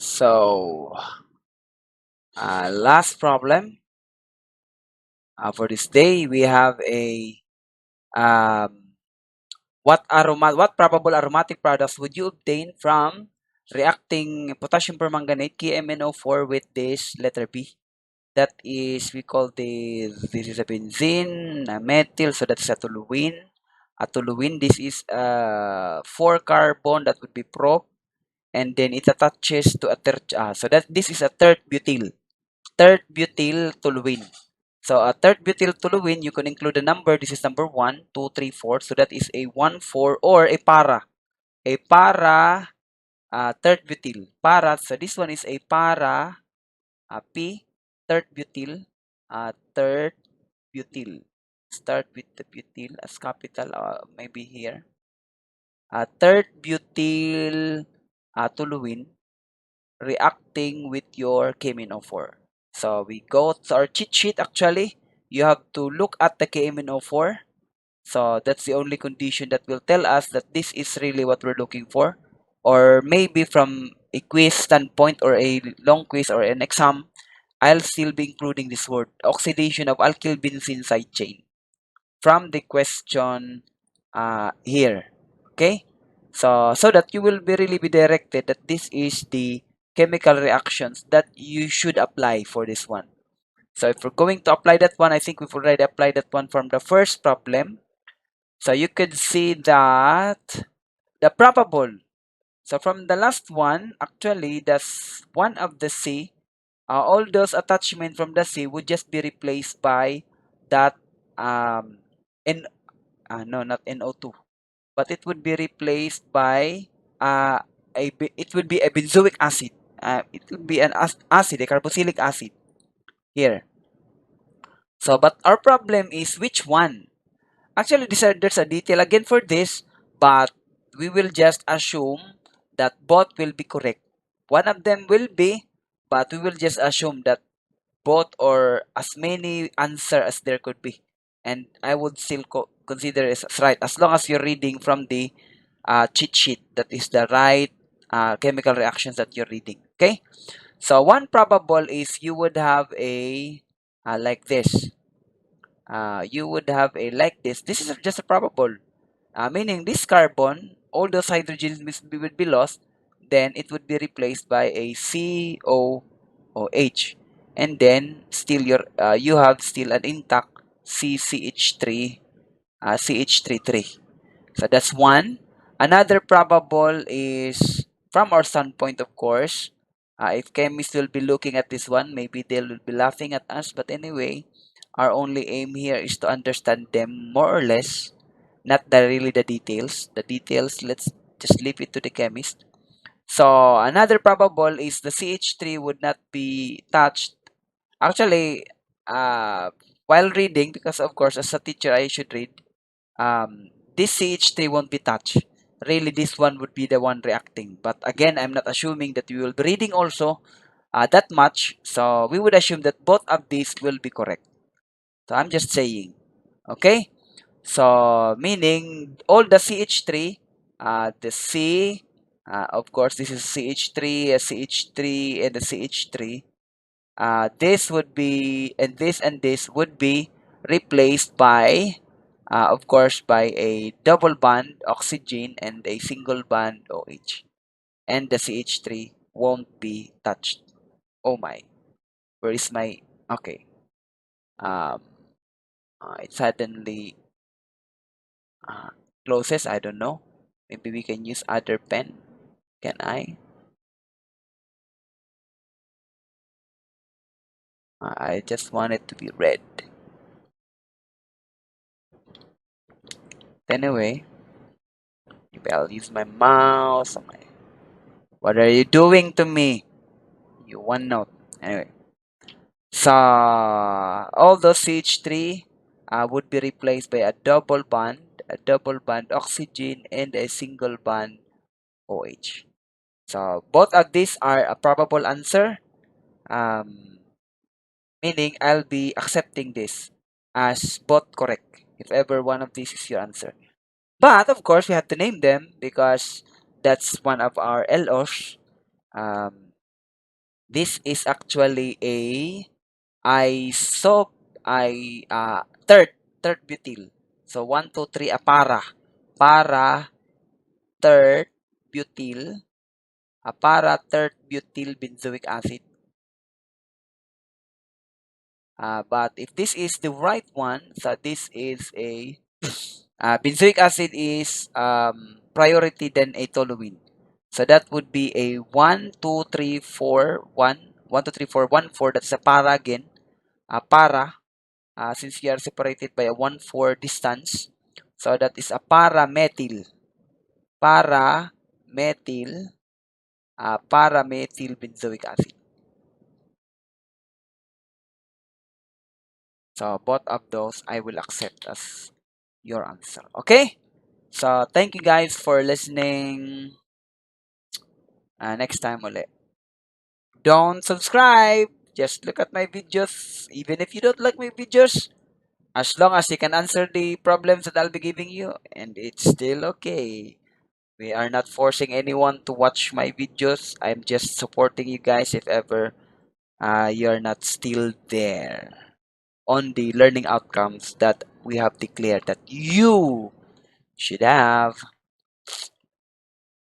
So, last problem for this day, we have a what probable aromatic products would you obtain from reacting potassium permanganate KMNO4 with this letter B? That is, we call this is a benzene, a methyl, so that's a toluene. A toluene, this is a 4 carbon, that would be prop, and then it attaches to a third, so that this is a third butyl toluene. So a third butyl toluene, you can include a number. This is number 1, 2, 3, 4. So that is a 1, 4 or a para. A para third butyl. Para, so this one is a para P, third butyl, third butyl. Start with the butyl as capital, maybe here. Third butyl toluene reacting with your KMNO4. So we go to our cheat sheet. Actually, you have to look at the KMNO4. So that's the only condition that will tell us that this is really what we're looking for. Or maybe from a quiz standpoint or a long quiz or an exam, I'll still be including this word, oxidation of alkyl benzene side chain, from the question here. Okay, so that you will be really be directed that this is the chemical reactions that you should apply for this one. So if we're going to apply that one, I think we've already applied that one from the first problem. So you could see that the probable, so from the last one, actually that's one of the C, all those attachment from the C would just be replaced by that N, no, not NO2, but it would be replaced by uh, it would be a benzoic acid. It would be an acid, a carboxylic acid here. So, but our problem is which one? Actually, there's a detail again for this, but we will just assume that both will be correct. One of them will be, but we will just assume that both or as many answer as there could be. And I would still consider it as right as long as you're reading from the cheat sheet. That is the right chemical reactions that you're reading. Okay. So one probable is you would have a like this. You would have a like this. This is just a probable, meaning this carbon, all those hydrogens would be lost, then it would be replaced by a COOH, and then still you have still an intact CCH3, CH33. So that's one. Another probable is from our standpoint, of course. If chemists will be looking at this one, maybe they'll be laughing at us. But anyway, our only aim here is to understand them more or less, not really the details. The details, let's just leave it to the chemist. So another probable is the CH3 would not be touched. Actually, while reading, because of course as a teacher I should read, this CH3 won't be touched. Really, this one would be the one reacting. But again, I'm not assuming that we will be reading also that much. So we would assume that both of these will be correct. So I'm just saying. Okay? So meaning all the CH3, the C, of course, this is CH3, a CH3, and the CH3. This would be, and this would be replaced by of course, by a double bond oxygen and a single bond OH. And the CH3 won't be touched. Oh my, where is my, okay. Um, it suddenly closes, I don't know. Maybe we can use other pen. Can I? I just want it to be red. Anyway, maybe I'll use my mouse. What are you doing to me? You one note. Anyway. So all those CH3 would be replaced by a double bond oxygen, and a single bond OH. So both of these are a probable answer, um, meaning I'll be accepting this as both correct if ever one of these is your answer. But of course, we have to name them because that's one of our LOs. Um, This is actually a iso I third butyl. So 1, 2, 3 para third butyl para third butyl benzoic acid. But if this is the right one, so this is a benzoic acid is priority than a toluene. So that would be a 1, 2, 3, 4, 1, 1, 2, 3, 4, 1, 4. That's a para again. Since we are separated by a 1, 4 distance. So that is a para-methyl. Para-methyl. Para-methyl benzoic acid. So both of those I will accept as your answer. Okay? So thank you guys for listening. Next time ulit. Don't subscribe. Just look at my videos. Even if you don't like my videos, as long as you can answer the problems that I'll be giving you, and it's still okay. We are not forcing anyone to watch my videos. I'm just supporting you guys if ever you're not still there on the learning outcomes that we have declared that you should have.